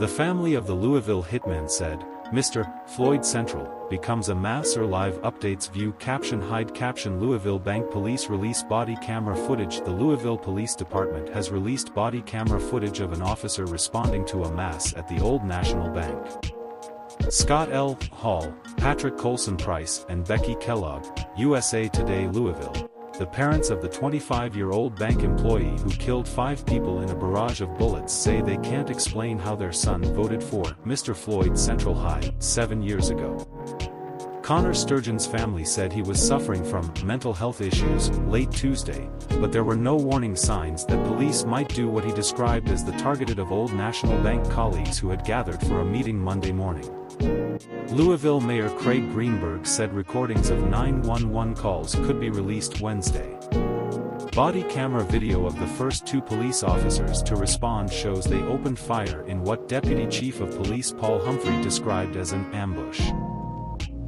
The family of the Louisville hitman said, Mr. Floyd Central becomes a mass or live updates view caption hide caption Louisville Bank Police release body camera footage. The Louisville Police Department has released body camera footage of an officer responding to a mass at the Old National Bank. Scott L. Hall, Patrick Colson Price and Becky Kellogg, USA Today Louisville. The parents of the 25-year-old bank employee who killed 5 people in a barrage of bullets say they can't explain how their son voted for Mr. Floyd Central 7 years ago. Connor Sturgeon's family said he was suffering from mental health issues late Tuesday, but there were no warning signs that police might do what he described as the targeted of Old National Bank colleagues who had gathered for a meeting Monday morning. Louisville Mayor Craig Greenberg said recordings of 911 calls could be released Wednesday. Body camera video of the first 2 police officers to respond shows they opened fire in what Deputy Chief of Police Paul Humphrey described as an ambush.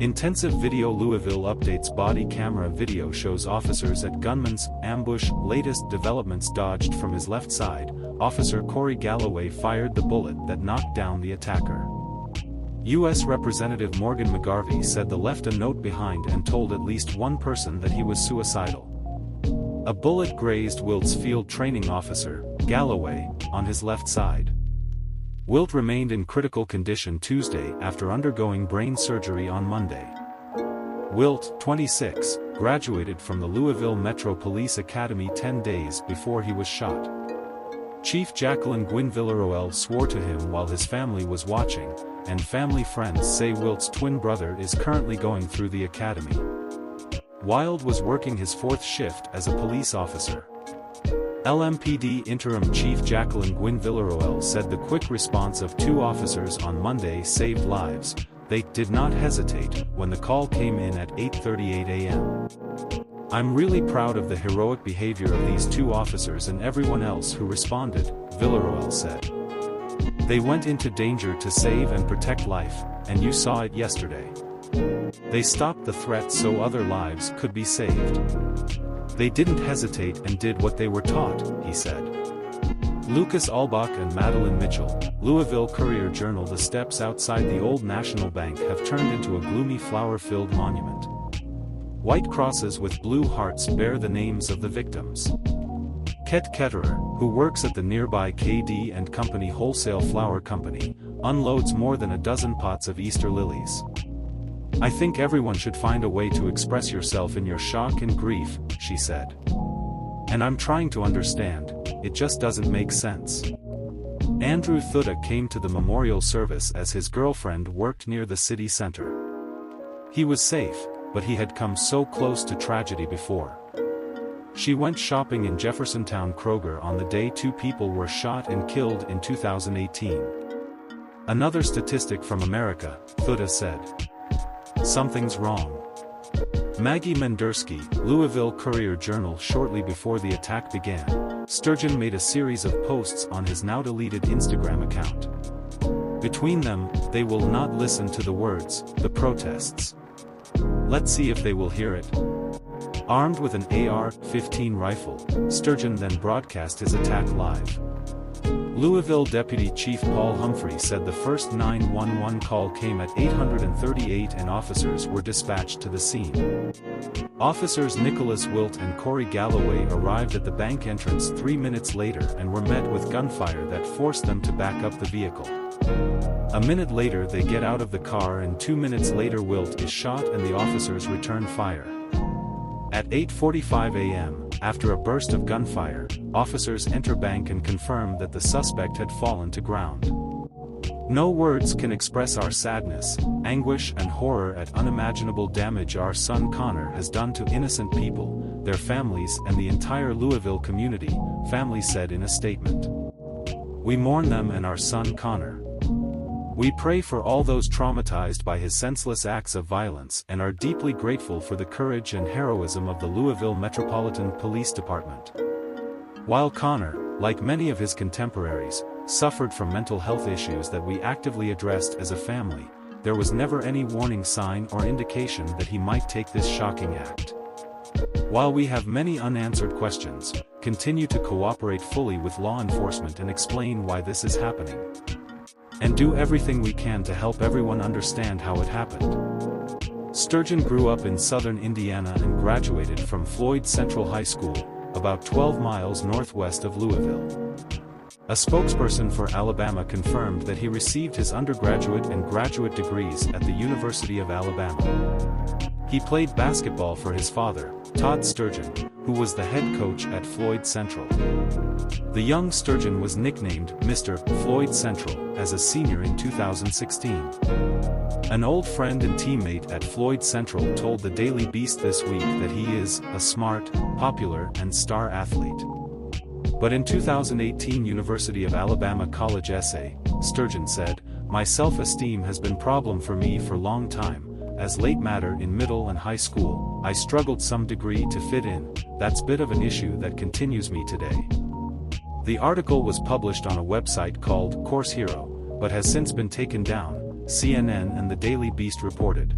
Intensive video Louisville updates body camera video shows officers at gunman's ambush. Latest developments dodged from his left side. Officer Corey Galloway fired the bullet that knocked down the attacker. U.S. Representative Morgan McGarvey said the left a note behind and told at least one person that he was suicidal. A bullet grazed Wilt's field training officer, Galloway, on his left side. Wilt remained in critical condition Tuesday after undergoing brain surgery on Monday. Wilt, 26, graduated from the Louisville Metro Police Academy 10 days before he was shot. Chief Jacqueline Gwynn Villaroel swore to him while his family was watching, and family friends say Wilt's twin brother is currently going through the academy. Wild was working his 4th shift as a police officer. LMPD Interim Chief Jacqueline Gwynn Villaroel said the quick response of 2 officers on Monday saved lives. They did not hesitate when the call came in at 8:38 a.m. I'm really proud of the heroic behavior of these 2 officers and everyone else who responded, Villaroel said. They went into danger to save and protect life, and you saw it yesterday. They stopped the threat so other lives could be saved. They didn't hesitate and did what they were taught, he said. Lucas Albach and Madeline Mitchell, Louisville Courier-Journal. The steps outside the Old National Bank have turned into a gloomy flower-filled monument. White crosses with blue hearts bear the names of the victims. Ket Ketterer, who works at the nearby KD & Company Wholesale Flower Company, unloads more than a dozen pots of Easter lilies. I think everyone should find a way to express yourself in your shock and grief, she said. And I'm trying to understand, it just doesn't make sense. Andrew Thutta came to the memorial service as his girlfriend worked near the city center. He was safe, but he had come so close to tragedy before. She went shopping in Jeffersontown Kroger on the day 2 people were shot and killed in 2018. Another statistic from America, Thutta said. Something's wrong. Maggie Mendersky, Louisville Courier-Journal. Shortly before the attack began, Sturgeon made a series of posts on his now-deleted Instagram account. Between them, they will not listen to the words, the protests. Let's see if they will hear it. Armed with an AR-15 rifle, Sturgeon then broadcast his attack live. Louisville Deputy Chief Paul Humphrey said the first 911 call came at 8:38 and officers were dispatched to the scene. Officers Nicholas Wilt and Corey Galloway arrived at the bank entrance 3 minutes later and were met with gunfire that forced them to back up the vehicle. A minute later they get out of the car and 2 minutes later Wilt is shot and the officers return fire. At 8:45 a.m., after a burst of gunfire, officers enter bank and confirm that the suspect had fallen to ground. No words can express our sadness, anguish and horror at unimaginable damage our son Connor has done to innocent people, their families and the entire Louisville community, family said in a statement. We mourn them and our son Connor. We pray for all those traumatized by his senseless acts of violence and are deeply grateful for the courage and heroism of the Louisville Metropolitan Police Department. While Connor, like many of his contemporaries, suffered from mental health issues that we actively addressed as a family, there was never any warning sign or indication that he might take this shocking act. While we have many unanswered questions, continue to cooperate fully with law enforcement and explain why this is happening. and do everything we can to help everyone understand how it happened. Sturgeon grew up in southern Indiana and graduated from Floyd Central High School, about 12 miles northwest of Louisville. A spokesperson for Alabama confirmed that he received his undergraduate and graduate degrees at the University of Alabama. He played basketball for his father, Todd Sturgeon, who was the head coach at Floyd Central. The young Sturgeon was nicknamed Mr. Floyd Central as a senior in 2016. An old friend and teammate at Floyd Central told the Daily Beast this week that he is a smart, popular and star athlete. But in 2018 University of Alabama college essay, Sturgeon said, "My self-esteem has been a problem for me for a long time. As late matter in middle and high school, I struggled some degree to fit in. That's bit of an issue that continues me today." The article was published on a website called Course Hero, but has since been taken down, CNN and the Daily Beast reported.